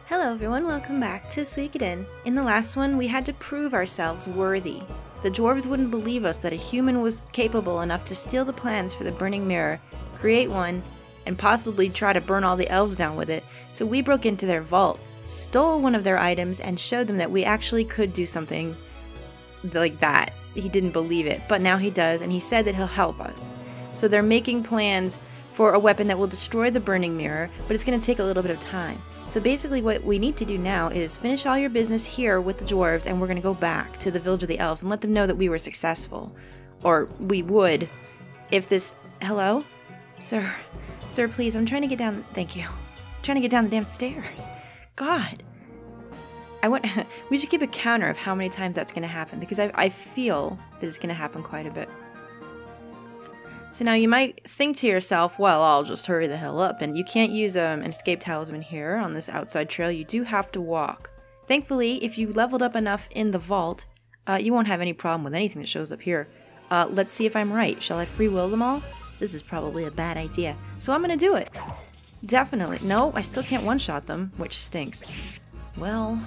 Hello everyone, welcome back to Suikoden. In the last one, we had to prove ourselves worthy. The dwarves wouldn't believe us that a human was capable enough to steal the plans for the burning mirror, create one, and possibly try to burn all the elves down with it, so we broke into their vault, stole one of their items, and showed them that we actually could do something like that. He didn't believe it, but now he does, and he said that he'll help us. So they're making plans for a weapon that will destroy the burning mirror, but it's going to take a little bit of time. So basically what we need to do now is finish all your business here with the dwarves, and we're going to go back to the village of the elves and let them know that we were successful. Or we would if this... Hello? Sir. Sir, please, I'm trying to get down... Thank you. I'm trying to get down the damn stairs. God. We should keep a counter of how many times that's going to happen, because I feel that it's going to happen quite a bit. So now you might think to yourself, well, I'll just hurry the hell up, and you can't use an escape talisman here on this outside trail. You do have to walk. Thankfully, if you leveled up enough in the vault, you won't have any problem with anything that shows up here. Let's see if I'm right. Shall I free will them all? This is probably a bad idea, so I'm gonna do it. Definitely. No, I still can't one-shot them, which stinks. Well,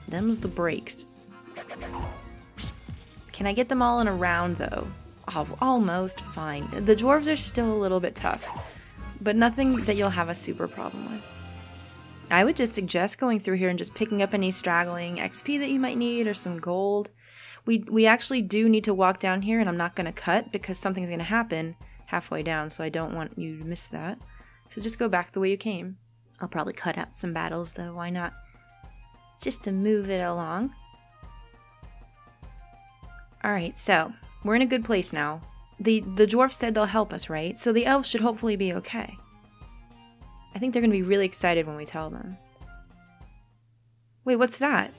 them's the breaks. Can I get them all in a round, though? Oh, almost fine. The dwarves are still a little bit tough, but nothing that you'll have a super problem with. I would just suggest going through here and just picking up any straggling XP that you might need or some gold. We actually do need to walk down here, and I'm not going to cut because something's going to happen halfway down, so I don't want you to miss that. So just go back the way you came. I'll probably cut out some battles, though. Why not? Just to move it along. Alright, so we're in a good place now. The dwarves said they'll help us, right? So the elves should hopefully be okay. I think they're going to be really excited when we tell them. Wait, what's that?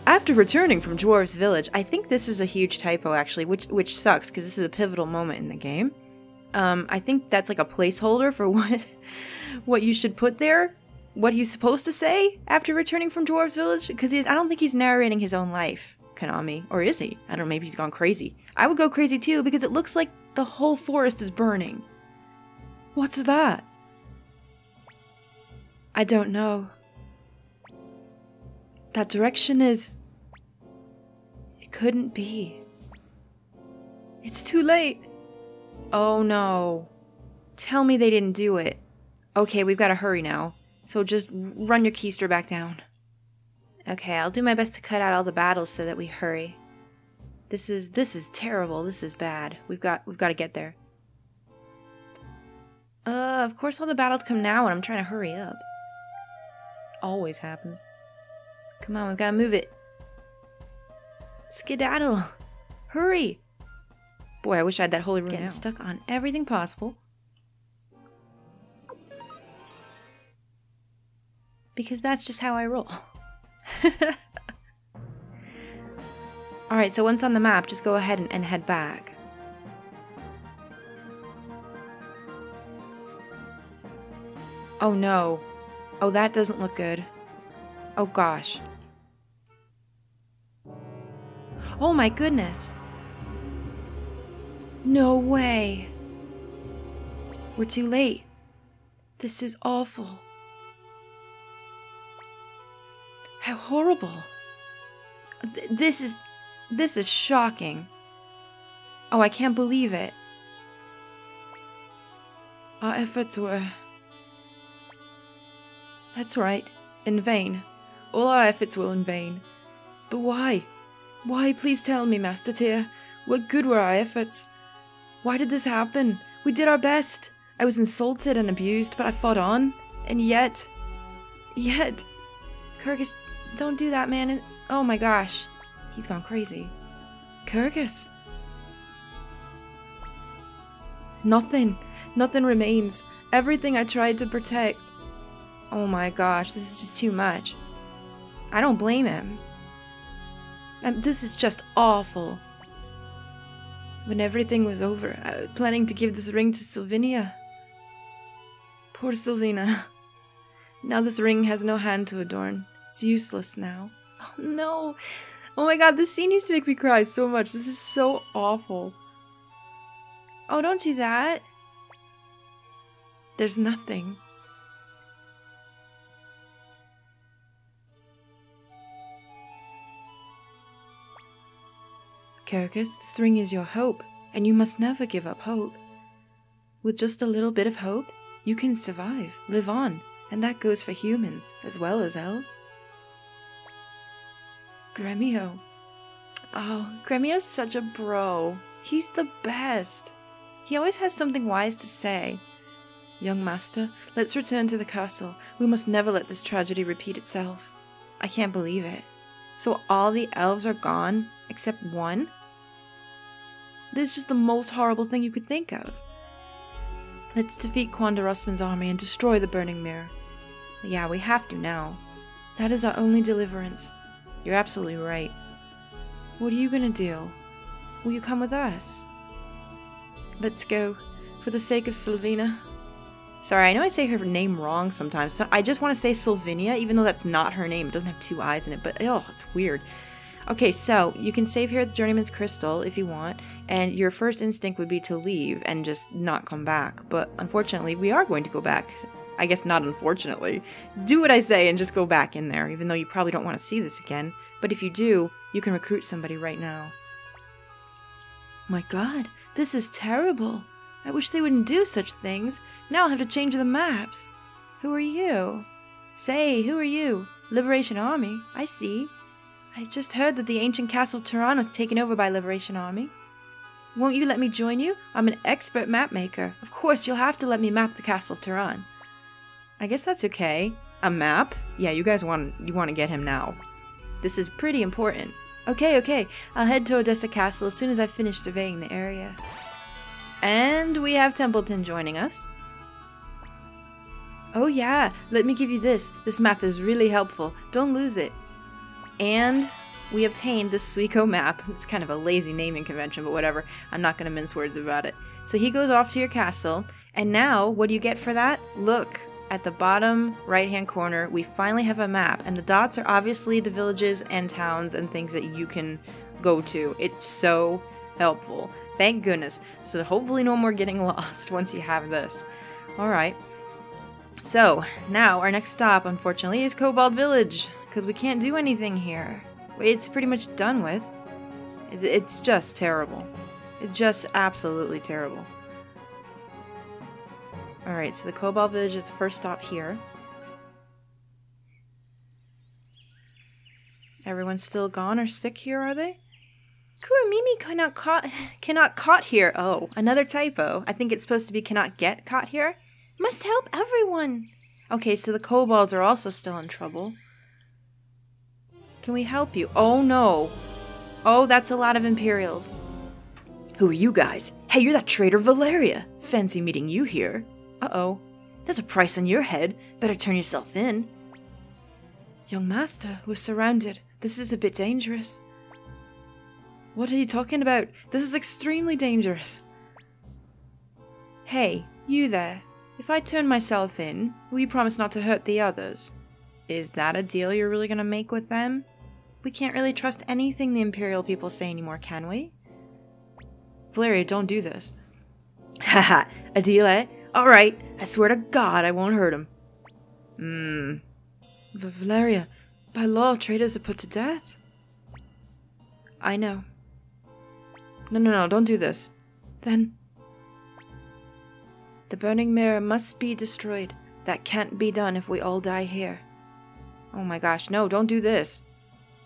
After returning from Dwarves Village, I think this is a huge typo actually, which sucks because this is a pivotal moment in the game. I think that's like a placeholder for what you should put there. What he's supposed to say after returning from Dwarves Village? Because I don't think he's narrating his own life, Konami. Or is he? I don't know, maybe he's gone crazy. I would go crazy too, because it looks like the whole forest is burning. What's that? I don't know. That direction is... It couldn't be. It's too late. Oh no. Tell me they didn't do it. Okay, we've got to hurry now. So just run your keister back down. Okay, I'll do my best to cut out all the battles so that we hurry. This is terrible. This is bad. We've got to get there. Of course all the battles come now and I'm trying to hurry up. Always happens. Come on, we've got to move it. Skedaddle. Hurry. Boy, I wish I had that holy rune now. Stuck on everything possible. Because that's just how I roll. Alright, so once on the map, just go ahead and head back. Oh no. Oh, that doesn't look good. Oh gosh. Oh my goodness. No way. We're too late. This is awful. How horrible. This is shocking. Oh, I can't believe it. Our efforts were... That's right, in vain. All our efforts were in vain. But why? Why, please tell me, Master Tyr. What good were our efforts? Why did this happen? We did our best. I was insulted and abused, but I fought on. And yet... Kyrgyz, don't do that, man. Oh my gosh. He's gone crazy. Kyrgyz. Nothing remains. Everything I tried to protect. Oh my gosh, this is just too much. I don't blame him. This is just awful. When everything was over, I was planning to give this ring to Sylvania. Poor Sylvina. Now this ring has no hand to adorn. It's useless now. Oh no. Oh my god, this scene used to make me cry so much. This is so awful. Oh, don't do that. There's nothing. Caracus, this ring is your hope, and you must never give up hope. With just a little bit of hope, you can survive, live on, and that goes for humans as well as elves. Gremio. Oh, Gremio's such a bro. He's the best. He always has something wise to say. Young master, let's return to the castle. We must never let this tragedy repeat itself. I can't believe it. So all the elves are gone, except one? This is just the most horrible thing you could think of. Let's defeat Quandarosman's army and destroy the Burning Mirror. Yeah, we have to now. That is our only deliverance. You're absolutely right. What are you gonna do? Will you come with us? Let's go, for the sake of Sylvina. Sorry, I know I say her name wrong sometimes. So I just want to say Sylvinia, even though that's not her name. It doesn't have two eyes in it, but oh, it's weird. Okay, so you can save here at the Journeyman's Crystal if you want, and your first instinct would be to leave and just not come back. But unfortunately, we are going to go back. I guess not unfortunately. Do what I say and just go back in there, even though you probably don't want to see this again. But if you do, you can recruit somebody right now. My god, this is terrible. I wish they wouldn't do such things. Now I'll have to change the maps. Who are you? Say, who are you? Liberation Army, I see. I just heard that the ancient castle of Tehran was taken over by Liberation Army. Won't you let me join you? I'm an expert map maker. Of course, you'll have to let me map the castle of Tehran. I guess that's okay. A map? Yeah, you want to get him now. This is pretty important. Okay. I'll head to Odessa Castle as soon as I finish surveying the area. And we have Templeton joining us. Oh yeah, let me give you this. This map is really helpful. Don't lose it. And we obtained the Suiko map. It's kind of a lazy naming convention, but whatever. I'm not going to mince words about it. So he goes off to your castle, and now, what do you get for that? Look, at the bottom right-hand corner, we finally have a map, and the dots are obviously the villages and towns and things that you can go to. It's so helpful. Thank goodness. So hopefully no more getting lost once you have this. Alright. So, now our next stop, unfortunately, is Cobalt Village, because we can't do anything here. It's pretty much done with. It's just terrible. It's just absolutely terrible. Alright, so the Cobalt Village is the first stop here. Everyone's still gone or sick here, are they? Kuramimi cannot caught here. Oh, another typo. I think it's supposed to be cannot get caught here. Must help everyone. Okay, so the kobolds are also still in trouble. Can we help you? Oh no. Oh, that's a lot of Imperials. Who are you guys? Hey, you're that traitor Valeria. Fancy meeting you here. Uh-oh. There's a price on your head. Better turn yourself in. Young master, we're surrounded. This is a bit dangerous. What are you talking about? This is extremely dangerous. Hey, you there. If I turn myself in, will you promise not to hurt the others? Is that a deal you're really gonna make with them? We can't really trust anything the Imperial people say anymore, can we? Valeria, don't do this. Haha, a deal, eh? Alright, I swear to God I won't hurt him. Valeria, by law, traitors are put to death. I know. No, don't do this. Then... The Burning Mirror must be destroyed. That can't be done if we all die here. Oh my gosh, no, don't do this.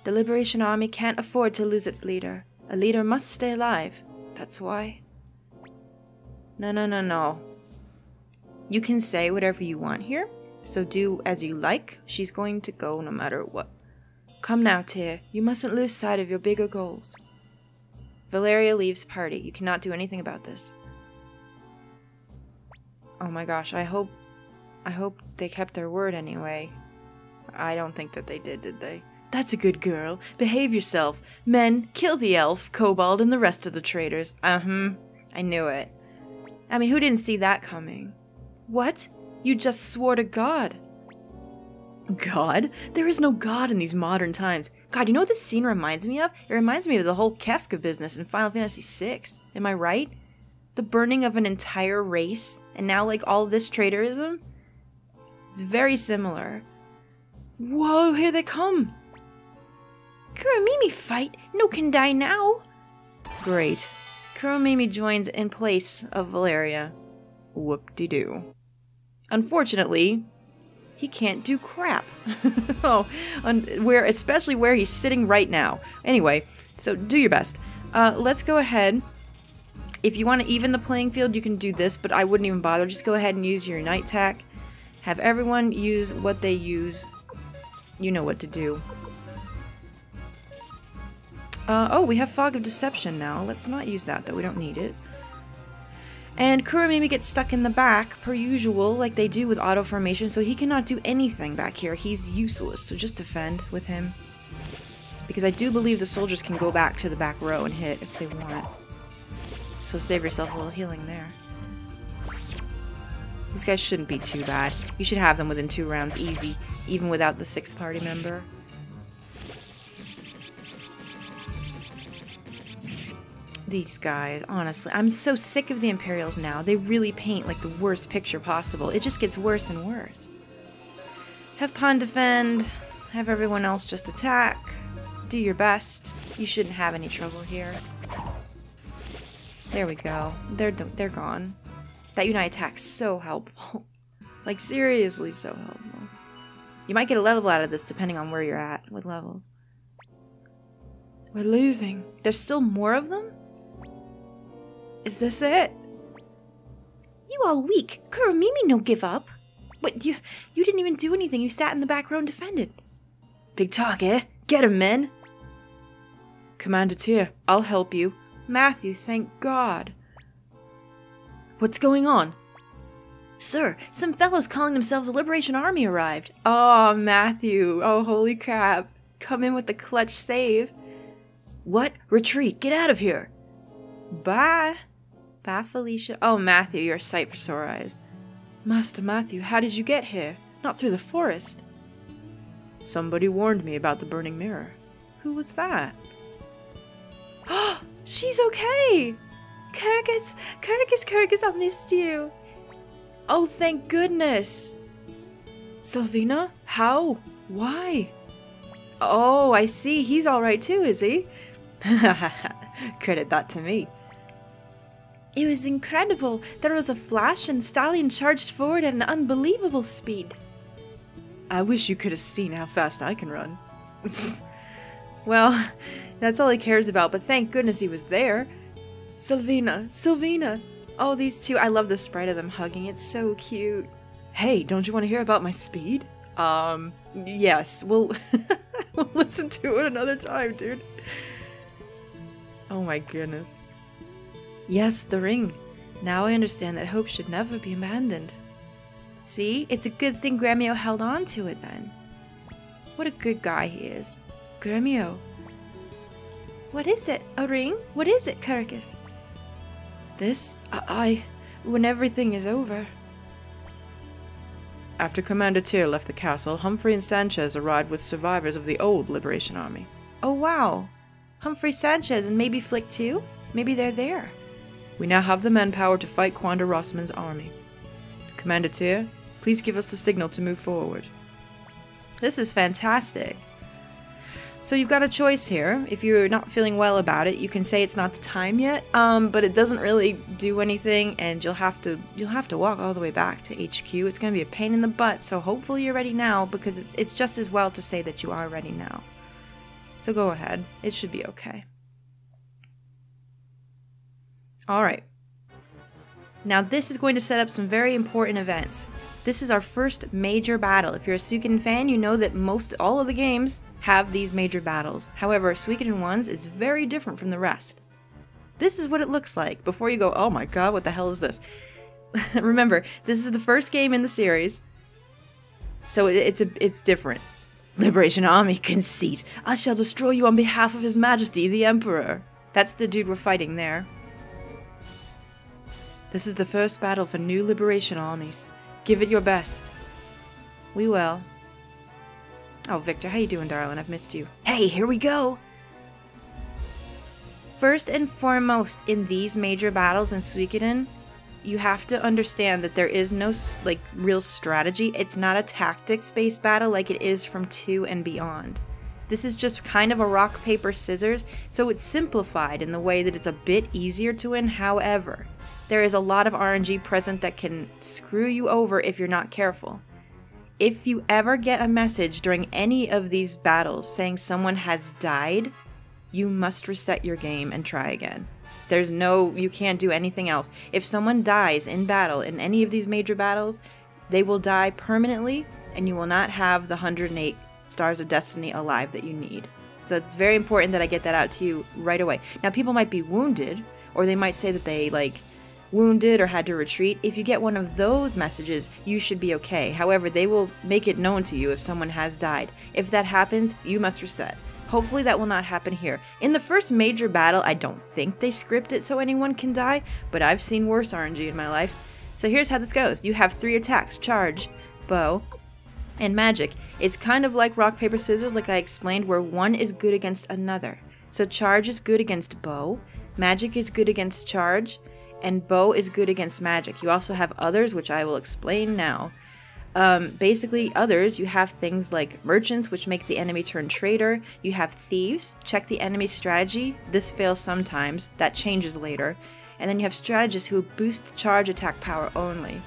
The Liberation Army can't afford to lose its leader. A leader must stay alive. That's why. No. You can say whatever you want here, so do as you like. She's going to go no matter what. Come now, Tyr. You mustn't lose sight of your bigger goals. Valeria leaves party. You cannot do anything about this. Oh my gosh, I hope they kept their word anyway. I don't think that they did they? That's a good girl. Behave yourself. Men, kill the elf, kobold, and the rest of the traitors. I knew it. I mean, who didn't see that coming? What? You just swore to God. God? There is no God in these modern times. God, you know what this scene reminds me of? It reminds me of the whole Kefka business in Final Fantasy VI. Am I right? The burning of an entire race, and now like all this traitorism? It's very similar. Whoa, here they come! Kuramimi fight? No can die now! Great. Kuromimi joins in place of Valeria. Whoop-de-doo. Unfortunately, he can't do crap. Oh, especially where he's sitting right now. Anyway, so do your best. Let's go ahead. If you want to even the playing field, you can do this, but I wouldn't even bother. Just go ahead and use your Unite Tack. Have everyone use what they use. You know what to do. Oh, we have Fog of Deception now. Let's not use that, though. We don't need it. And Kuromimi gets stuck in the back, per usual, like they do with auto formation, so he cannot do anything back here. He's useless, so just defend with him. Because I do believe the soldiers can go back to the back row and hit if they want. So save yourself a little healing there. These guys shouldn't be too bad. You should have them within 2 rounds easy, even without the 6th party member. These guys, honestly, I'm so sick of the Imperials now. They really paint like the worst picture possible. It just gets worse and worse. Have Pon defend, have everyone else just attack. Do your best. You shouldn't have any trouble here. There we go. They're gone. That Unite attack's so helpful. Like, seriously so helpful. You might get a level out of this depending on where you're at with levels. We're losing. There's still more of them? Is this it? You all weak. Kuromimi no give up. What, you didn't even do anything. You sat in the back row and defended. Big talk, eh? Get him, men. Commander Tyr, I'll help you. Matthew, thank God. What's going on? Sir, some fellows calling themselves a Liberation Army arrived. Oh, Matthew. Oh, holy crap. Come in with the clutch save. What? Retreat. Get out of here. Bye. Bye, Felicia. Oh, Matthew, you're a sight for sore eyes. Master Matthew, how did you get here? Not through the forest. Somebody warned me about the burning mirror. Who was that? Oh, she's okay! Kyrgyz, I missed you. Oh, thank goodness. Sylvina? How? Why? Oh, I see. He's alright too, is he? Credit that to me. It was incredible. There was a flash and Stallion charged forward at an unbelievable speed. I wish you could have seen how fast I can run. Well, that's all he cares about, but thank goodness he was there. Sylvina. Oh, these two. I love the sprite of them hugging. It's so cute. Hey, don't you want to hear about my speed? Yes. We'll listen to it another time, dude. Oh my goodness. Yes, the ring. Now I understand that hope should never be abandoned. See? It's a good thing Gremio held on to it then. What a good guy he is. Gremio. What is it? A ring? What is it, Kyrgyz? This? When everything is over. After Commander Tyr left the castle, Humphrey and Sanchez arrived with survivors of the old Liberation Army. Oh wow. Humphrey, Sanchez, and maybe Flick too? Maybe they're there. We now have the manpower to fight Quander Rossman's army. Commander Tyr, please give us the signal to move forward. This is fantastic. So you've got a choice here. If you're not feeling well about it, you can say it's not the time yet, but it doesn't really do anything, and you'll have to walk all the way back to HQ. It's going to be a pain in the butt, so hopefully you're ready now, because it's just as well to say that you are ready now. So go ahead. It should be okay. Alright. Now this is going to set up some very important events. This is our first major battle. If you're a Suikoden fan, you know that all of the games have these major battles. However, Suikoden 1's is very different from the rest. This is what it looks like before you go, oh my god, what the hell is this? Remember, this is the first game in the series, so it's different. Liberation Army conceit. I shall destroy you on behalf of His Majesty the Emperor. That's the dude we're fighting there. This is the first battle for new liberation armies. Give it your best. We will. Oh, Victor, how you doing, darling? I've missed you. Hey, here we go! First and foremost, in these major battles in Suikoden, you have to understand that there is no, real strategy. It's not a tactics-based battle like it is from 2 and beyond. This is just kind of a rock, paper, scissors, so it's simplified in the way that it's a bit easier to win. However, there is a lot of RNG present that can screw you over if you're not careful. If you ever get a message during any of these battles saying someone has died, you must reset your game and try again. You can't do anything else. If someone dies in battle, in any of these major battles, they will die permanently, and you will not have the 108 Stars of Destiny alive that you need. So it's very important that I get that out to you right away. Now, people might be wounded, or they might say that they, wounded or had to retreat. If you get one of those messages, you should be okay. However, they will make it known to you if someone has died. If that happens, you must reset. Hopefully that will not happen here. In the first major battle, I don't think they script it so anyone can die, but I've seen worse RNG in my life. So here's how this goes. You have 3 attacks: charge, bow, and magic. It's kind of like rock, paper, scissors, like I explained, where one is good against another. So charge is good against bow, magic is good against charge, and bow is good against magic. You also have others, which I will explain now. Basically, others, you have things like merchants, which make the enemy turn traitor. You have thieves, check the enemy's strategy. This fails sometimes, that changes later. And then you have strategists who boost charge attack power only.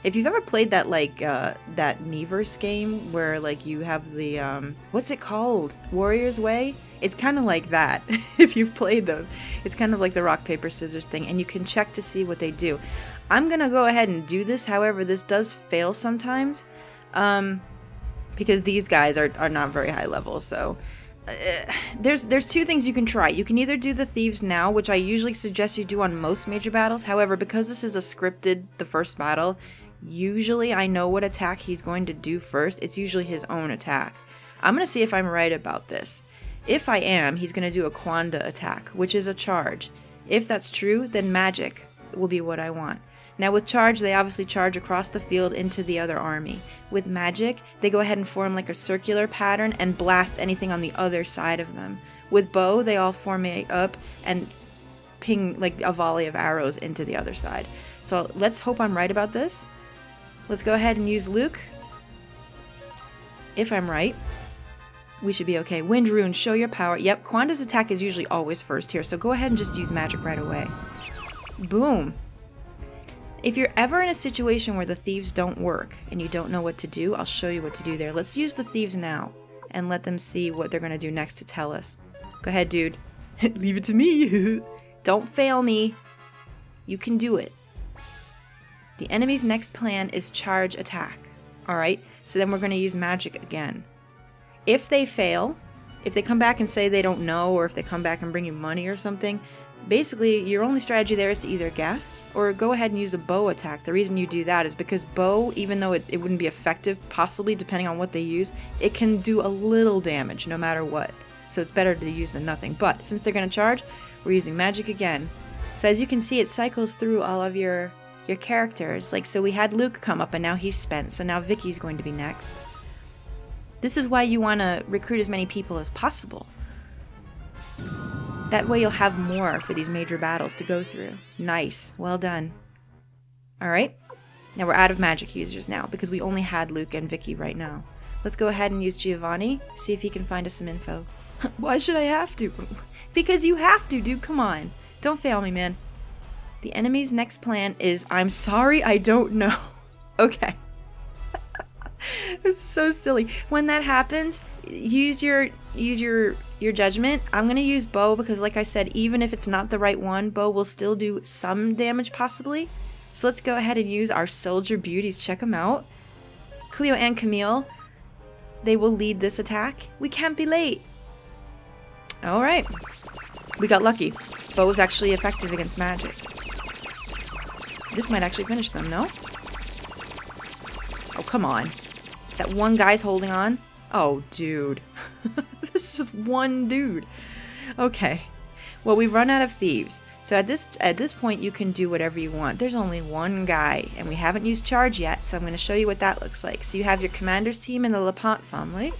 If you've ever played that, that Neverse game where, you have the, what's it called? Warrior's Way? It's kind of like that, if you've played those. It's kind of like the rock, paper, scissors thing, and you can check to see what they do. I'm going to go ahead and do this, however, this does fail sometimes, because these guys are not very high level, so... There's 2 things you can try. You can either do the thieves now, which I usually suggest you do on most major battles. However, because this is a scripted, the first battle, usually I know what attack he's going to do first. It's usually his own attack. I'm going to see if I'm right about this. If I am, he's going to do a Quanda attack, which is a charge. If that's true, then magic will be what I want. Now with charge, they obviously charge across the field into the other army. With magic, they go ahead and form like a circular pattern and blast anything on the other side of them. With bow, they all formate up and ping like a volley of arrows into the other side. So let's hope I'm right about this. Let's go ahead and use Luke. If I'm right, we should be okay. Wind Rune, show your power. Yep, Quanda's attack is usually always first here, so go ahead and just use magic right away. Boom. If you're ever in a situation where the thieves don't work and you don't know what to do, I'll show you what to do there. Let's use the thieves now and let them see what they're going to do next to tell us. Go ahead, dude. Leave it to me. Don't fail me. You can do it. The enemy's next plan is charge attack. Alright, so then we're going to use magic again. If they fail, if they come back and say they don't know, or if they come back and bring you money or something, basically, your only strategy there is to either guess or go ahead and use a bow attack. The reason you do that is because bow, even though it wouldn't be effective, possibly depending on what they use, it can do a little damage no matter what. So it's better to use than nothing. But since they're going to charge, we're using magic again. So as you can see, it cycles through all of your characters. So we had Luke come up and now he's spent. So now Vicky's going to be next. This is why you want to recruit as many people as possible. That way you'll have more for these major battles to go through. Nice. Well done. Alright. Now we're out of magic users now because we only had Luke and Vicky right now. Let's go ahead and use Giovanni. See if he can find us some info. Why should I have to? Because you have to, dude. Come on. Don't fail me, man. The enemy's next plan is, I'm sorry, I don't know. Okay. It's so silly. When that happens, use your judgment. I'm gonna use bow because, like I said, even if it's not the right one, bow will still do some damage possibly. So let's go ahead and use our soldier beauties. Check them out. Cleo and Camille. They will lead this attack. We can't be late. All right. We got lucky. Bow is actually effective against magic. This might actually finish them, no? Oh, come on. That one guy's holding on? Oh, dude. This is just one dude. Okay. Well, we've run out of thieves. So at this point, you can do whatever you want. There's only one guy, and we haven't used charge yet, so I'm going to show you what that looks like. So you have your commander's team and the LaPont family.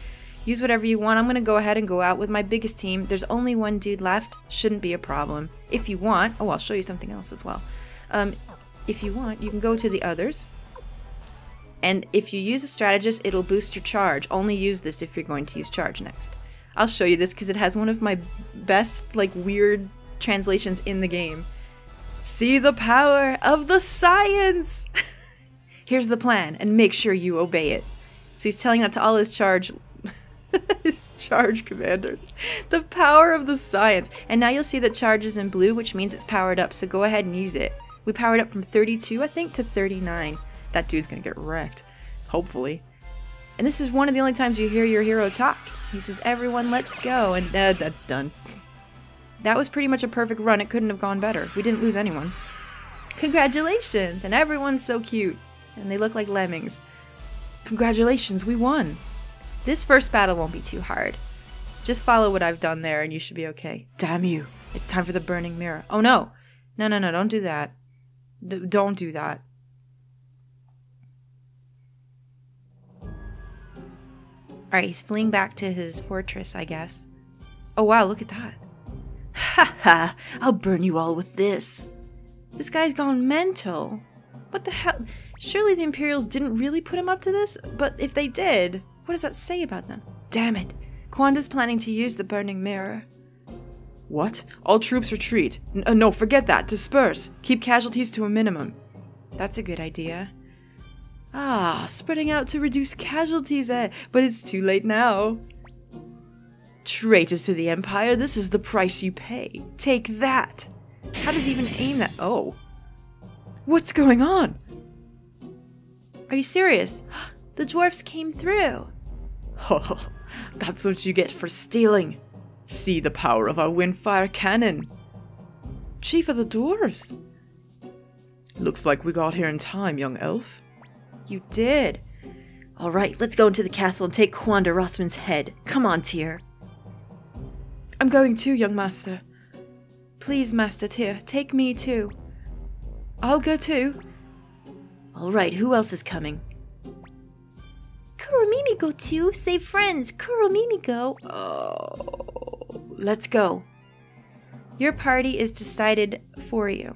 Use whatever you want. I'm going to go ahead and go out with my biggest team. There's only one dude left. Shouldn't be a problem. If you want... Oh, I'll show you something else as well. If you want, you can go to the others. And if you use a strategist, it'll boost your charge. Only use this if you're going to use charge next. I'll show you this because it has one of my best, like, weird translations in the game. See the power of the science! Here's the plan, and make sure you obey it. So he's telling that to all his charge commanders. The power of the science. And now you'll see that charge is in blue, which means it's powered up, so go ahead and use it. We powered up from 32, I think, to 39. That dude's gonna get wrecked. Hopefully. And this is one of the only times you hear your hero talk. He says, everyone, let's go, and that's done. That was pretty much a perfect run. It couldn't have gone better. We didn't lose anyone. Congratulations! And everyone's so cute. And they look like lemmings. Congratulations, we won! This first battle won't be too hard. Just follow what I've done there and you should be okay. Damn you! It's time for the burning mirror. Oh no! No, don't do that. Don't do that. Alright, he's fleeing back to his fortress, I guess. Oh wow, look at that. Ha ha! I'll burn you all with this. This guy's gone mental. What the hell? Surely the Imperials didn't really put him up to this? But if they did, what does that say about them? Damn it! Kwanda's planning to use the burning mirror. What? All troops retreat. No, forget that. Disperse. Keep casualties to a minimum. That's a good idea. Ah, spreading out to reduce casualties, but it's too late now. Traitors to the Empire, this is the price you pay. Take that! How does he even aim that? Oh. What's going on? Are you serious? The dwarfs came through. Oh, that's what you get for stealing. See the power of our windfire cannon. Chief of the dwarves. Looks like we got here in time, young elf. You did. Alright, let's go into the castle and take Kwanda Rossman's head. Come on, Tyr. I'm going too, young master. Please, Master Tyr, take me too. I'll go too. Alright, who else is coming? Kuromimi go too. Save friends. Kuromimi go. Oh, let's go. Your party is decided for you.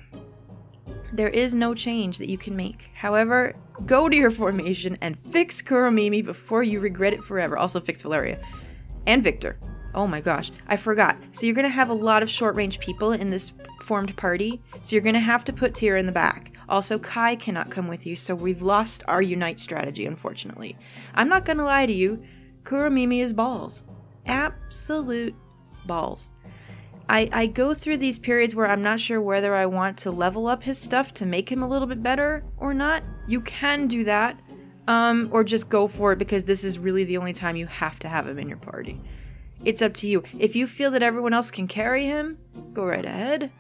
There is no change that you can make. However, go to your formation and fix Kuromimi before you regret it forever. Also fix Valeria. And Victor. Oh my gosh, I forgot. So you're going to have a lot of short-range people in this formed party, so you're going to have to put Tyr in the back. Also, Kai cannot come with you, so we've lost our unite strategy, unfortunately. I'm not going to lie to you, Kuromimi is balls. Absolute balls. I go through these periods where I'm not sure whether I want to level up his stuff to make him a little bit better or not. You can do that, or just go for it because this is really the only time you have to have him in your party. It's up to you. If you feel that everyone else can carry him, go right ahead.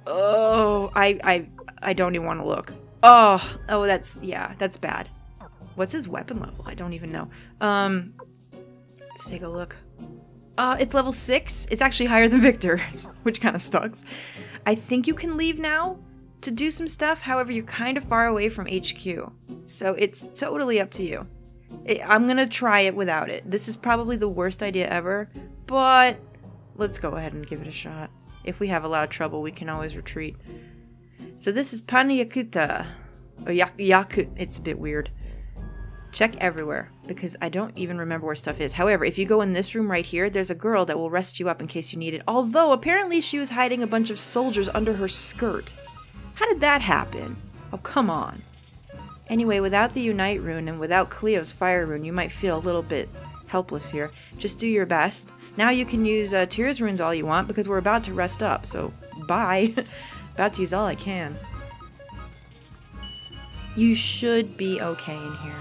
Oh, I don't even want to look. Oh, that's bad. What's his weapon level? I don't even know. Let's take a look. It's level 6. It's actually higher than Victor's, which kind of sucks. I think you can leave now to do some stuff. However, you're kind of far away from HQ. So it's totally up to you. I'm gonna try it without it. This is probably the worst idea ever, but let's go ahead and give it a shot. If we have a lot of trouble, we can always retreat. So this is Panayakuta. Or Yakut. It's a bit weird. Check everywhere, because I don't even remember where stuff is. However, if you go in this room right here, there's a girl that will rest you up in case you need it. Although, apparently she was hiding a bunch of soldiers under her skirt. How did that happen? Oh, come on. Anyway, without the Unite rune and without Cleo's Fire rune, you might feel a little bit helpless here. Just do your best. Now you can use Tyr's runes all you want, because we're about to rest up, so bye. About to use all I can. You should be okay in here.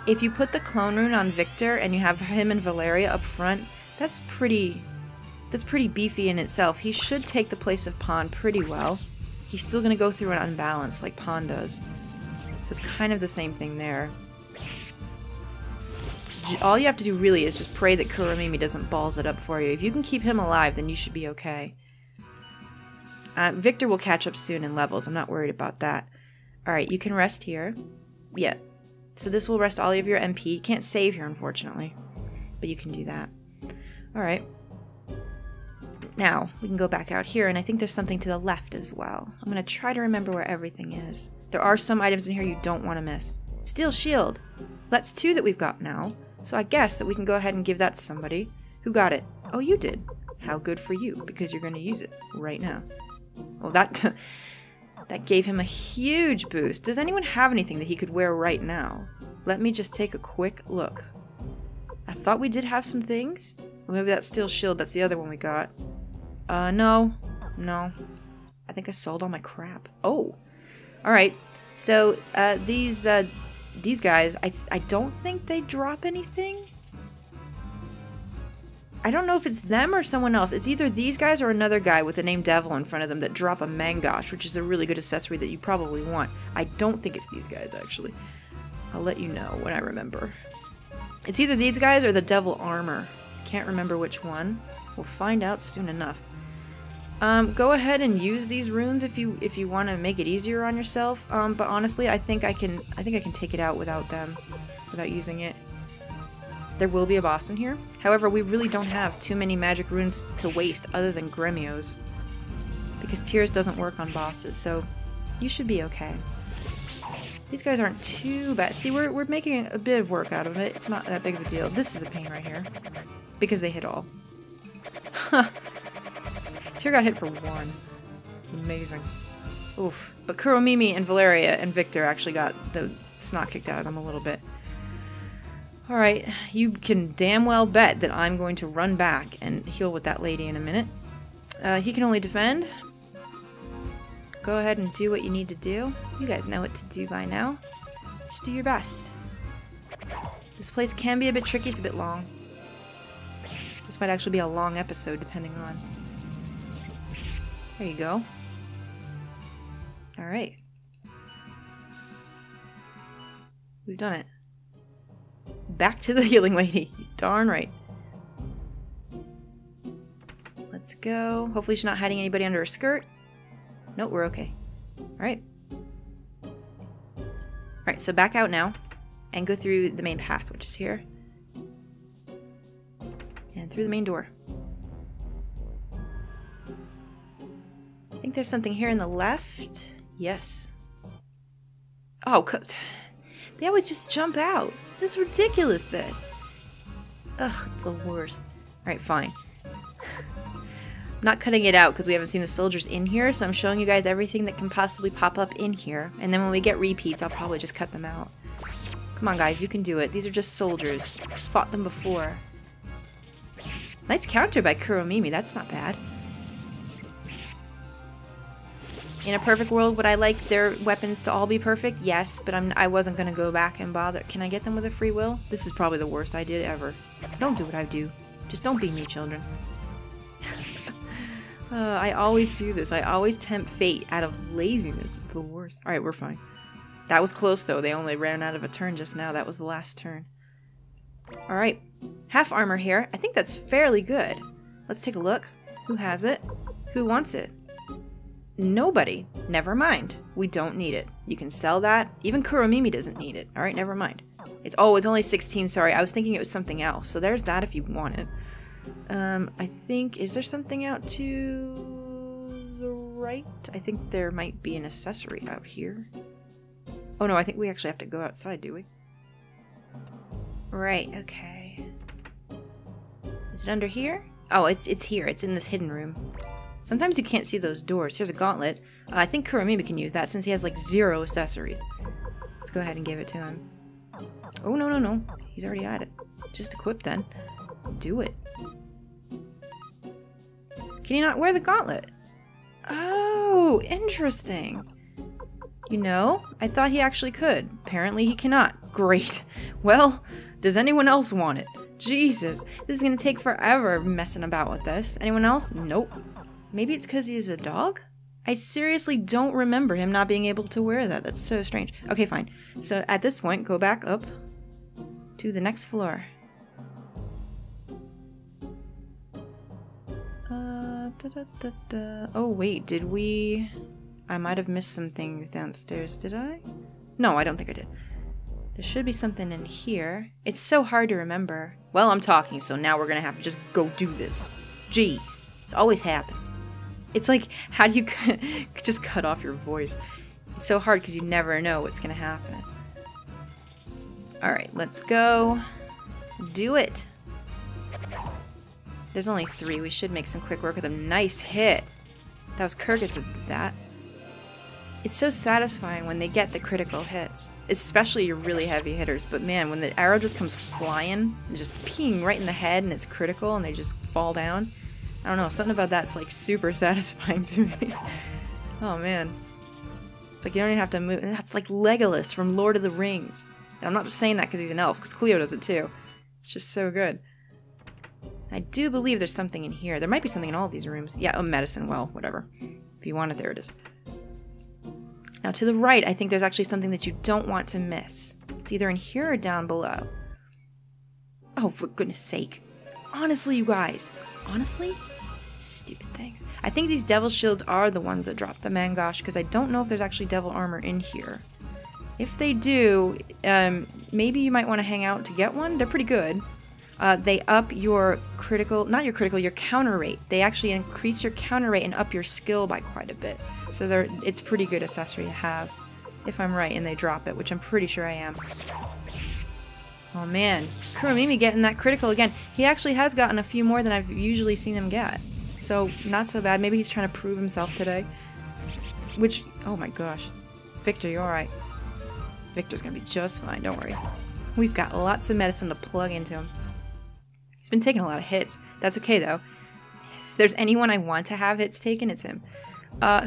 If you put the clone rune on Victor and you have him and Valeria up front, that's pretty beefy in itself. He should take the place of Pawn pretty well. He's still going to go through an unbalance like Pawn does. So it's kind of the same thing there. All you have to do really is just pray that Kuromimi doesn't balls it up for you. If you can keep him alive, then you should be okay. Victor will catch up soon in levels. I'm not worried about that. Alright, you can rest here. Yeah. So this will rest all of your MP. You can't save here, unfortunately. But you can do that. Alright. Now, we can go back out here, and I think there's something to the left as well. I'm going to try to remember where everything is. There are some items in here you don't want to miss. Steel shield. That's 2 that we've got now. So I guess that we can go ahead and give that to somebody. Who got it? Oh, you did. How good for you, because you're going to use it right now. Well, that gave him a huge boost. Does anyone have anything that he could wear right now? Let me just take a quick look. I thought we did have some things. Well, maybe that's Steel Shield. That's the other one we got. No. No. I think I sold all my crap. Oh. Alright. So, these guys, I don't think they drop anything. I don't know if it's them or someone else. It's either these guys or another guy with the name Devil in front of them that drop a mangosh, which is a really good accessory that you probably want. I don't think it's these guys, actually. I'll let you know when I remember. It's either these guys or the Devil Armor. Can't remember which one. We'll find out soon enough. Go ahead and use these runes if you want to make it easier on yourself. But honestly, I think I can take it out without them, without using it. There will be a boss in here. However, we really don't have too many magic runes to waste other than Gremios, because Tears doesn't work on bosses, so you should be okay. These guys aren't too bad. See, we're making a bit of work out of it. It's not that big of a deal. This is a pain right here, because they hit all. Tear got hit for 1. Amazing. Oof. But Kuromimi and Valeria and Victor actually got the snot kicked out of them a little bit. Alright, you can damn well bet that I'm going to run back and heal with that lady in a minute. He can only defend. Go ahead and do what you need to do. You guys know what to do by now. Just do your best. This place can be a bit tricky, it's a bit long. This might actually be a long episode, depending on... There you go. Alright. We've done it. Back to the healing lady. Darn right. Let's go. Hopefully she's not hiding anybody under her skirt. Nope, we're okay. Alright. Alright, so back out now. And go through the main path, which is here. And through the main door. I think there's something here on the left. Yes. Oh, they always just jump out. This is ridiculous, this. Ugh, it's the worst. Alright, fine. I'm not cutting it out because we haven't seen the soldiers in here, so I'm showing you guys everything that can possibly pop up in here. And then when we get repeats, I'll probably just cut them out. Come on, guys, you can do it. These are just soldiers. I've fought them before. Nice counter by Kuromimi, that's not bad. In a perfect world, would I like their weapons to all be perfect? Yes, but I wasn't going to go back and bother. Can I get them with a free will? This is probably the worst idea ever. Don't do what I do. Just don't be me, children. I always do this. I always tempt fate out of laziness. It's the worst. Alright, we're fine. That was close, though. They only ran out of a turn just now. That was the last turn. Alright. Half armor here. I think that's fairly good. Let's take a look. Who has it? Who wants it? Nobody. Never mind. We don't need it. You can sell that. Even Kuromimi doesn't need it. Alright, never mind. It's only 16, sorry. I was thinking it was something else. So there's that if you want it. I think, is there something out to the right? I think there might be an accessory out here. Oh no, I think we actually have to go outside, do we? Right, okay. Is it under here? Oh, it's here. It's in this hidden room. Sometimes you can't see those doors. Here's a gauntlet. I think Kuromimi can use that since he has like 0 accessories. Let's go ahead and give it to him. Oh, no, no, no. He's already at it. Just equip then. Do it. Can he not wear the gauntlet? Oh, interesting. You know, I thought he actually could. Apparently he cannot. Great. Well, does anyone else want it? Jesus, this is gonna take forever messing about with this. Anyone else? Nope. Maybe it's because he's a dog? I seriously don't remember him not being able to wear that. That's so strange. Okay, fine. So at this point, go back up to the next floor. Oh, wait, did we... I might have missed some things downstairs, did I? No, I don't think I did. There should be something in here. It's so hard to remember. Well, I'm talking, so now we're gonna have to just go do this. Jeez. This always happens. It's like, how do you just cut off your voice? It's so hard because you never know what's gonna happen. Alright, let's go. Do it. There's only 3. We should make some quick work with them. Nice hit. That was Kirkus that did that. It's so satisfying when they get the critical hits. Especially your really heavy hitters. But man, when the arrow just comes flying, and just peeing right in the head and it's critical and they just fall down. I don't know, something about that's like super satisfying to me. Oh man. It's like you don't even have to move. That's like Legolas from Lord of the Rings. And I'm not just saying that because he's an elf, because Cleo does it too. It's just so good. I do believe there's something in here. There might be something in all of these rooms. Yeah, oh, medicine, well, whatever. If you want it, there it is. Now to the right, I think there's actually something that you don't want to miss. It's either in here or down below. Oh, for goodness sake. Honestly, you guys. Honestly? Stupid things. I think these devil shields are the ones that drop the Mangosh, because I don't know if there's actually devil armor in here. If they do, maybe you might want to hang out to get one. They're pretty good. They up your critical, not your critical, your counter rate. They actually increase your counter rate and up your skill by quite a bit. So it's pretty good accessory to have, if I'm right, and they drop it, which I'm pretty sure I am. Oh man, Kuromimi getting that critical again. He actually has gotten a few more than I've usually seen him get. So, not so bad. Maybe he's trying to prove himself today. Which, oh my gosh. Victor, you alright? Victor's gonna be just fine, don't worry. We've got lots of medicine to plug into him. He's been taking a lot of hits. That's okay though. If there's anyone I want to have hits taken, it's him.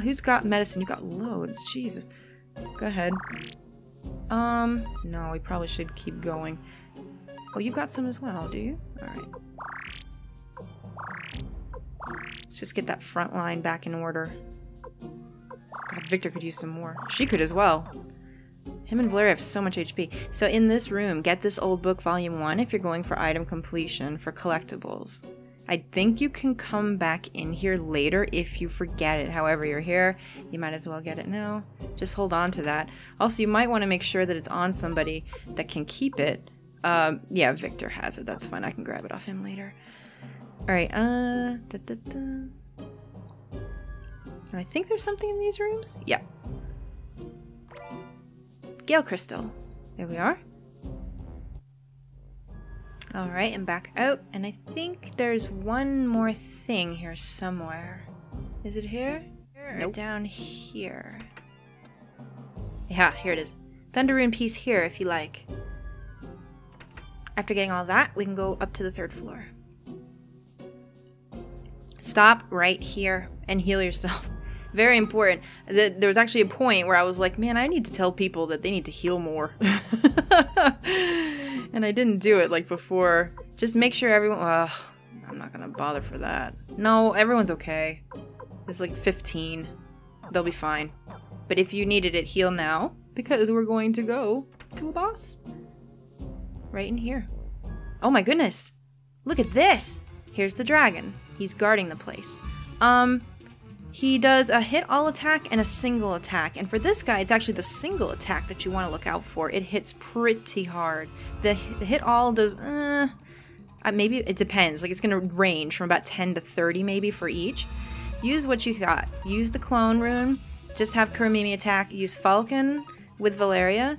Who's got medicine? You got loads. Jesus. Go ahead. No, we probably should keep going. Oh, you got some as well, do you? Alright. Let's just get that front line back in order. God, Victor could use some more. She could as well. Him and Valeria have so much HP. So in this room, get this old book, volume 1, if you're going for item completion for collectibles. I think you can come back in here later if you forget it. However, you're here, you might as well get it now. Just hold on to that. Also, you might want to make sure that it's on somebody that can keep it. Yeah, Victor has it. That's fine. I can grab it off him later. Alright, I think there's something in these rooms? Yep. Gale Crystal. There we are. Alright, and back out. And I think there's one more thing here somewhere. Is it here? Nope. Down here. Yeah, here it is. Thunder Rune piece here, if you like. After getting all that, we can go up to the 3rd floor. Stop right here and heal yourself. Very important. There was actually a point where I was like, man, I need to tell people that they need to heal more. And I didn't do it like before. Just make sure everyone... Ugh, I'm not gonna bother for that. No, everyone's okay. It's like 15. They'll be fine. But if you needed it, heal now. Because we're going to go to a boss. Right in here. Oh my goodness. Look at this. Here's the dragon. He's guarding the place. He does a hit all attack and a single attack. And for this guy, it's actually the single attack that you want to look out for. It hits pretty hard. The hit all does, maybe it depends. Like it's going to range from about 10 to 30 maybe for each. Use what you got. Use the clone rune. Just have Kuromimi attack. Use Falcon with Valeria.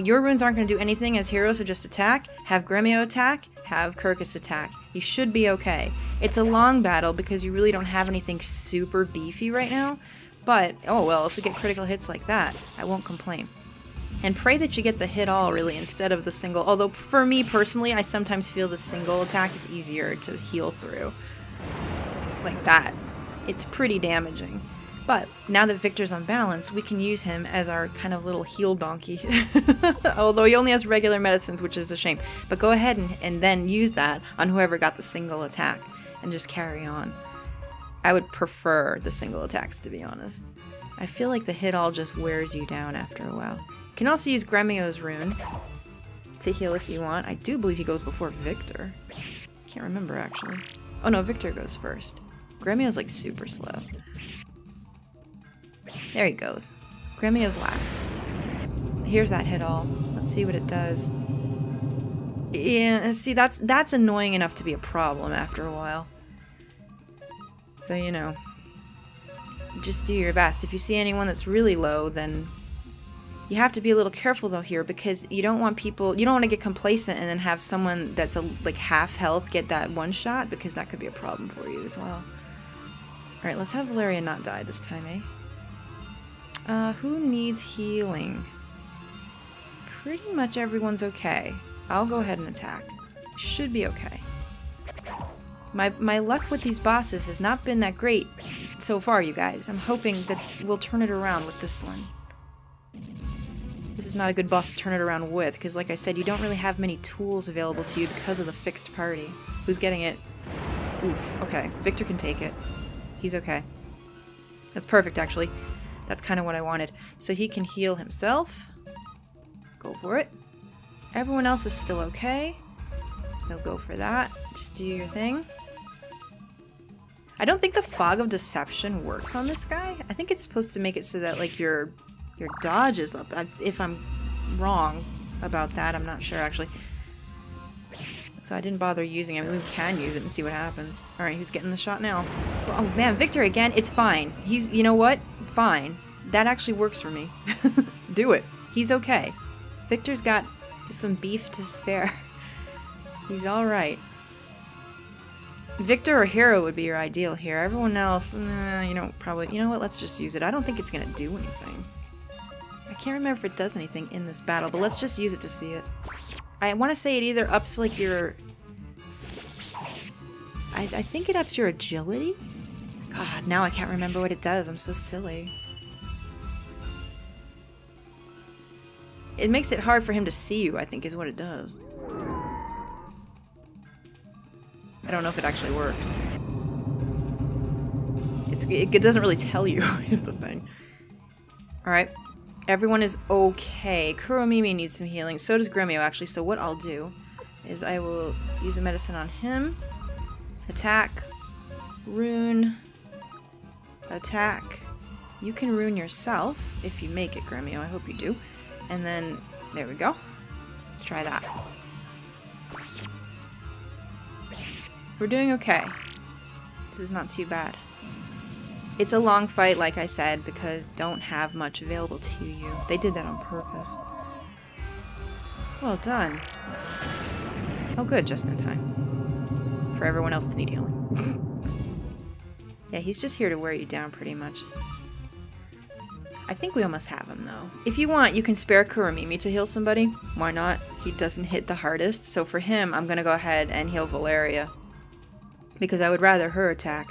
Your runes aren't going to do anything as heroes, so just attack. Have Gremio attack. Have Kirkus attack. You should be okay. It's a long battle because you really don't have anything super beefy right now. But, oh well, if we get critical hits like that, I won't complain. And pray that you get the hit all, really, instead of the single. Although, for me personally, I sometimes feel the single attack is easier to heal through. Like that. It's pretty damaging. But now that Victor's unbalanced, we can use him as our kind of little heal donkey. Although he only has regular medicines, which is a shame. But go ahead and then use that on whoever got the single attack. And just carry on. I would prefer the single attacks, to be honest. I feel like the hit all just wears you down after a while. You can also use Gremio's rune to heal if you want. I do believe he goes before Victor. Can't remember, actually. Oh no, Victor goes first. Gremio's like super slow. There he goes. Gremio's last. Here's that hit all. Let's see what it does. Yeah, see, that's annoying enough to be a problem after a while. So, you know. Just do your best. If you see anyone that's really low, then You have to be a little careful though here, because you don't want people, you don't want to get complacent and then have someone that's like half health get that one shot, because that could be a problem for you as well. Alright, let's have Valeria not die this time, eh? Who needs healing? Pretty much everyone's okay. I'll go ahead and attack. Should be okay. My luck with these bosses has not been that great so far, you guys. I'm hoping that we'll turn it around with this one. This is not a good boss to turn it around with, because like I said, you don't really have many tools available to you because of the fixed party. Who's getting it? Oof. Okay. Victor can take it. He's okay. That's perfect, actually. That's kind of what I wanted. So he can heal himself. Go for it. Everyone else is still okay. So go for that. Just do your thing. I don't think the Fog of Deception works on this guy. I think it's supposed to make it so that, like, your dodge is up. If I'm wrong about that, I'm not sure, actually. So I didn't bother using it. I mean, we can use it and see what happens. Alright, who's getting the shot now? Oh, man, Victor again. It's fine. He's, you know what? Fine. That actually works for me. Do it. He's okay. Victor's got some beef to spare. He's alright. Victor or Hero would be your ideal here. Everyone else, you know, probably... You know what? Let's just use it. I don't think it's going to do anything. I can't remember if it does anything in this battle, but let's just use it to see it. I want to say it either ups, like, your... I think it ups your agility? God, now I can't remember what it does. I'm so silly. It makes it hard for him to see you, I think, is what it does. I don't know if it actually worked. It doesn't really tell you, is the thing. Alright. Everyone is okay. Kuromimi needs some healing. So does Gremio, actually. So what I'll do is I will use a medicine on him. Attack. Rune. Attack. You can rune yourself if you make it, Gremio. I hope you do. And then, there we go. Let's try that. We're doing okay. This is not too bad. It's a long fight, like I said, because don't have much available to you. They did that on purpose. Well done. Oh good, just in time. For everyone else to need healing. Yeah, he's just here to wear you down, pretty much. I think we almost have him, though. If you want, you can spare Kuromimi to heal somebody. Why not? He doesn't hit the hardest, so for him, I'm gonna go ahead and heal Valeria. Because I would rather her attack.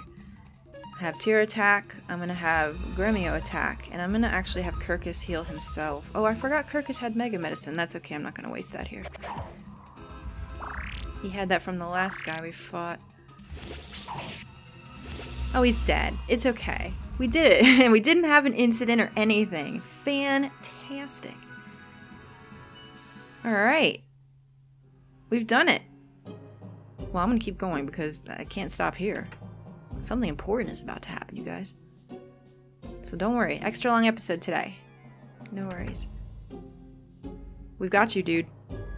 I have Tyr attack, I'm gonna have Gremio attack, and I'm gonna actually have Kirkus heal himself. Oh, I forgot Kirkus had Mega Medicine. That's okay, I'm not gonna waste that here. He had that from the last guy we fought. Oh, he's dead. It's okay. We did it, and we didn't have an incident or anything. Fantastic. Alright. We've done it. Well, I'm gonna keep going because I can't stop here. Something important is about to happen, you guys. So don't worry. Extra long episode today. No worries. We've got you, dude.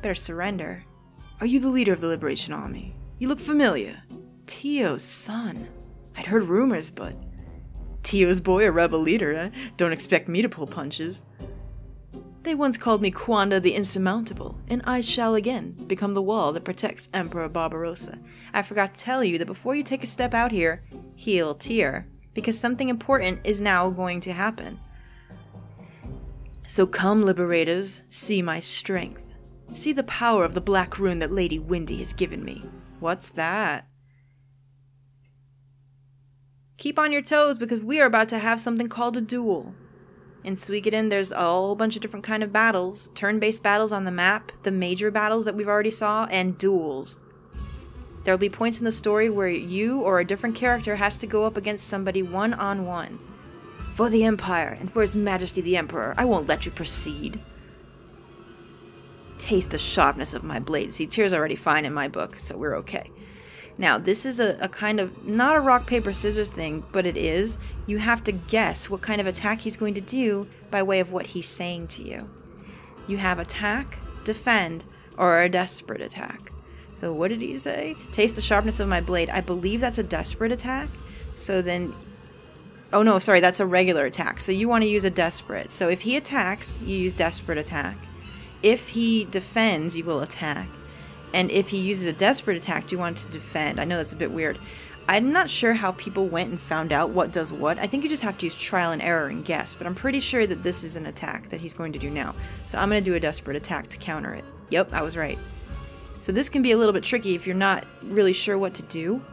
Better surrender. Are you the leader of the Liberation Army? You look familiar. Tio's son. I'd heard rumors, but... Tio's boy, a rebel leader, eh? Don't expect me to pull punches. They once called me Kwanda the Insurmountable, and I shall again become the wall that protects Emperor Barbarossa. I forgot to tell you that before you take a step out here, heal Tyr, because something important is now going to happen. So come, liberators, see my strength. See the power of the black rune that Lady Windy has given me. What's that? Keep on your toes, because we are about to have something called a duel. In Suikoden, there's a whole bunch of different kind of battles. Turn-based battles on the map, the major battles that we've already saw, and duels. There will be points in the story where you or a different character has to go up against somebody one-on-one. For the Empire, and for His Majesty the Emperor, I won't let you proceed. Taste the sharpness of my blade. See, Tyr's already fine in my book, so we're okay. Now, this is a kind of, not a rock, paper, scissors thing, but it is. You have to guess what kind of attack he's going to do by way of what he's saying to you. You have attack, defend, or a desperate attack. So what did he say? Taste the sharpness of my blade. I believe that's a desperate attack. So then Oh no, sorry, that's a regular attack. So you want to use a desperate. So if he attacks, you use desperate attack. If he defends, you will attack. And if he uses a desperate attack, do you want to defend? I know that's a bit weird. I'm not sure how people went and found out what does what. I think you just have to use trial and error and guess, but I'm pretty sure that this is an attack that he's going to do now. So I'm going to do a desperate attack to counter it. Yep, I was right. So this can be a little bit tricky if you're not really sure what to do.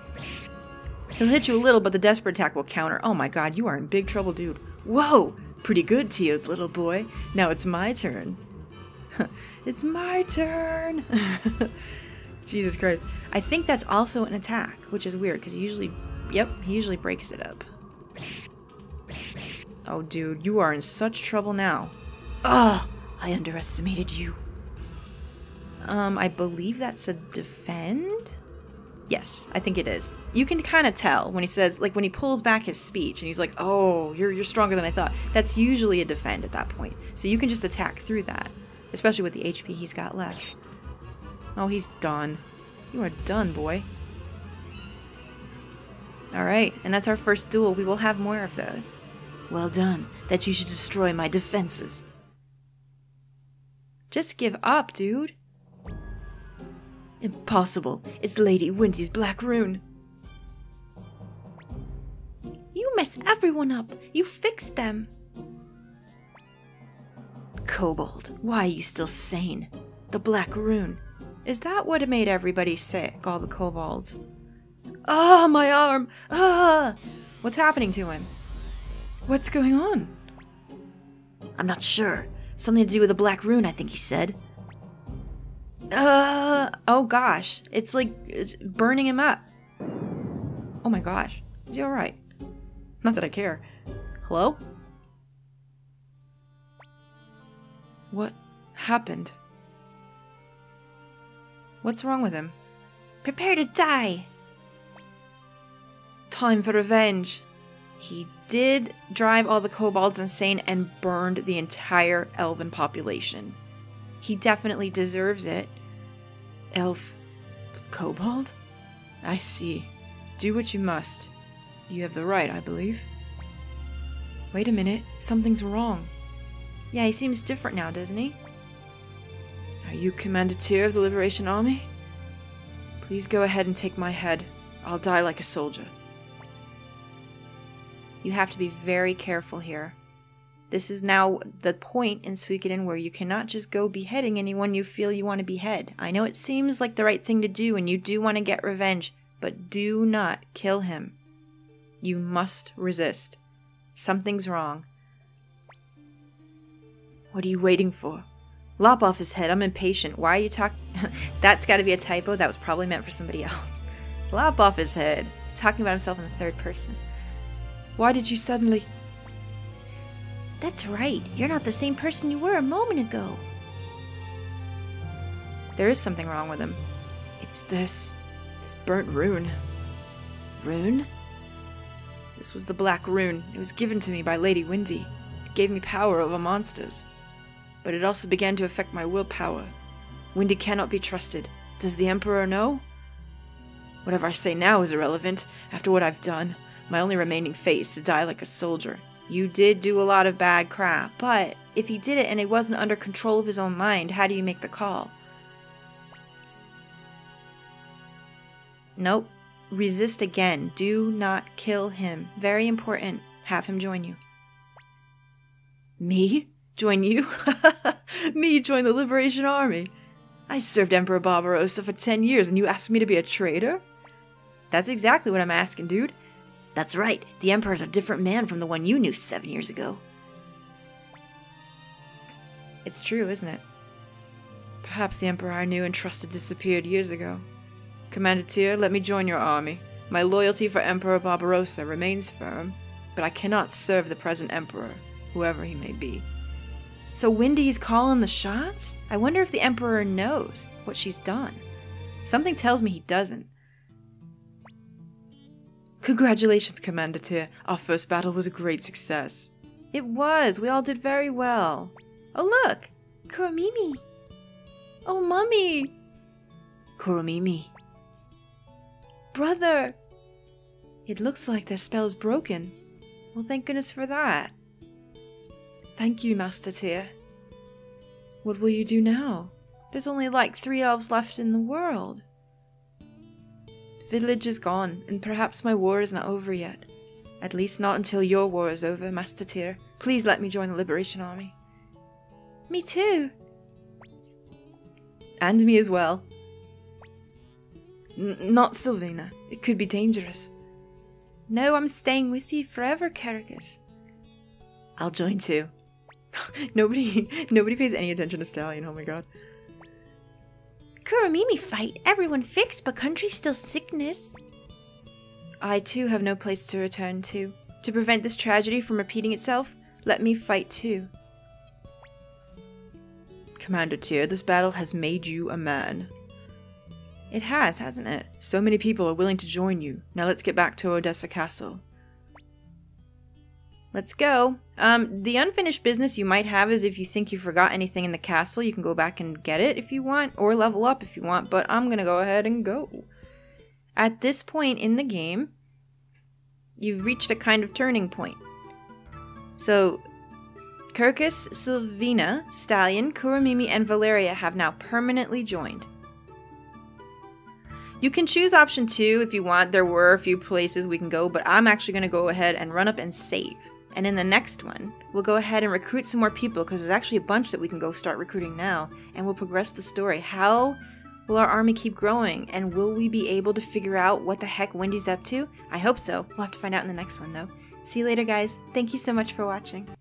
He'll hit you a little, but the desperate attack will counter. Oh my god, you are in big trouble, dude. Whoa! Pretty good, Tio's little boy. Now it's my turn. It's my turn! Jesus Christ. I think that's also an attack, which is weird, because he usually breaks it up. Oh, dude, you are in such trouble now. Ugh! I underestimated you. I believe that's a defend? Yes, I think it is. You can kind of tell when he says, like when he pulls back his speech and he's like, oh, you're stronger than I thought. That's usually a defend at that point. So you can just attack through that, especially with the HP he's got left. Oh, he's done. You are done, boy. Alright, and that's our first duel. We will have more of those. Well done. That you should destroy my defenses. Just give up, dude. Impossible. It's Lady Winty's Black Rune. You mess everyone up. You fixed them. Cobalt, why are you still sane? The Black Rune. Is that what it made everybody sick, all the kobolds? Ah, my arm! Ah! What's happening to him? What's going on? I'm not sure. Something to do with the Black Rune, I think he said. Oh gosh. It's like, it's burning him up. Oh my gosh. Is he alright? Not that I care. Hello? What happened? What's wrong with him? Prepare to die! Time for revenge. He did drive all the kobolds insane and burned the entire elven population. He definitely deserves it. Elf... kobold? I see. Do what you must. You have the right, I believe. Wait a minute. Something's wrong. Yeah, he seems different now, doesn't he? Are you Commandeer of the Liberation Army? Please go ahead and take my head. I'll die like a soldier. You have to be very careful here. This is now the point in Suikoden where you cannot just go beheading anyone you feel you want to behead. I know it seems like the right thing to do and you do want to get revenge, but do not kill him. You must resist. Something's wrong. What are you waiting for? Lop off his head. I'm impatient. Why are you talking? That's got to be a typo. That was probably meant for somebody else. Lop off his head. He's talking about himself in the third person. Why did you suddenly... That's right. You're not the same person you were a moment ago. There is something wrong with him. It's this burnt rune. Rune? This was the Black Rune. It was given to me by Lady Winty. It gave me power over monsters. But it also began to affect my willpower. Winty cannot be trusted. Does the Emperor know? Whatever I say now is irrelevant. After what I've done, my only remaining fate is to die like a soldier. You did do a lot of bad crap, but if he did it and he wasn't under control of his own mind, how do you make the call? Nope. Resist again. Do not kill him. Very important. Have him join you. Me? Join you? Me join the Liberation Army? I served Emperor Barbarossa for 10 years and you asked me to be a traitor? That's exactly what I'm asking, dude. That's right. The Emperor's a different man from the one you knew 7 years ago. It's true, isn't it? Perhaps the Emperor I knew and trusted disappeared years ago. Commandeer, let me join your army. My loyalty for Emperor Barbarossa remains firm, but I cannot serve the present Emperor, whoever he may be. So Winty's calling the shots? I wonder if the Emperor knows what she's done. Something tells me he doesn't. Congratulations, Commandeer. Our first battle was a great success. It was. We all did very well. Oh, look! Kuromimi! Oh, Mummy! Kuromimi. Brother! It looks like their spell is broken. Well, thank goodness for that. Thank you, Master Tyr. What will you do now? There's only like 3 elves left in the world. The village is gone, and perhaps my war is not over yet. At least not until your war is over, Master Tyr. Please let me join the Liberation Army. Me too. And me as well. Not Sylvina. It could be dangerous. No, I'm staying with you forever, Caracus. I'll join too. Nobody pays any attention to Stallion, oh my god. Kuramimi fight, everyone fixed, but country still sickness. I too have no place to return to. To prevent this tragedy from repeating itself, let me fight too. Commander Tyr, this battle has made you a man. It has, hasn't it? So many people are willing to join you. Now let's get back to Odessa Castle. Let's go. The unfinished business you might have is if you think you forgot anything in the castle, you can go back and get it if you want, or level up if you want, but I'm gonna go ahead and go. At this point in the game, you've reached a kind of turning point. So, Caracus, Sylvina, Stallion, Kuramimi, and Valeria have now permanently joined. You can choose option 2 if you want. There were a few places we can go, but I'm actually going to go ahead and run up and save. And in the next one, we'll go ahead and recruit some more people, because there's actually a bunch that we can go start recruiting now, and we'll progress the story. How will our army keep growing, and will we be able to figure out what the heck Wendy's up to? I hope so. We'll have to find out in the next one, though. See you later, guys. Thank you so much for watching.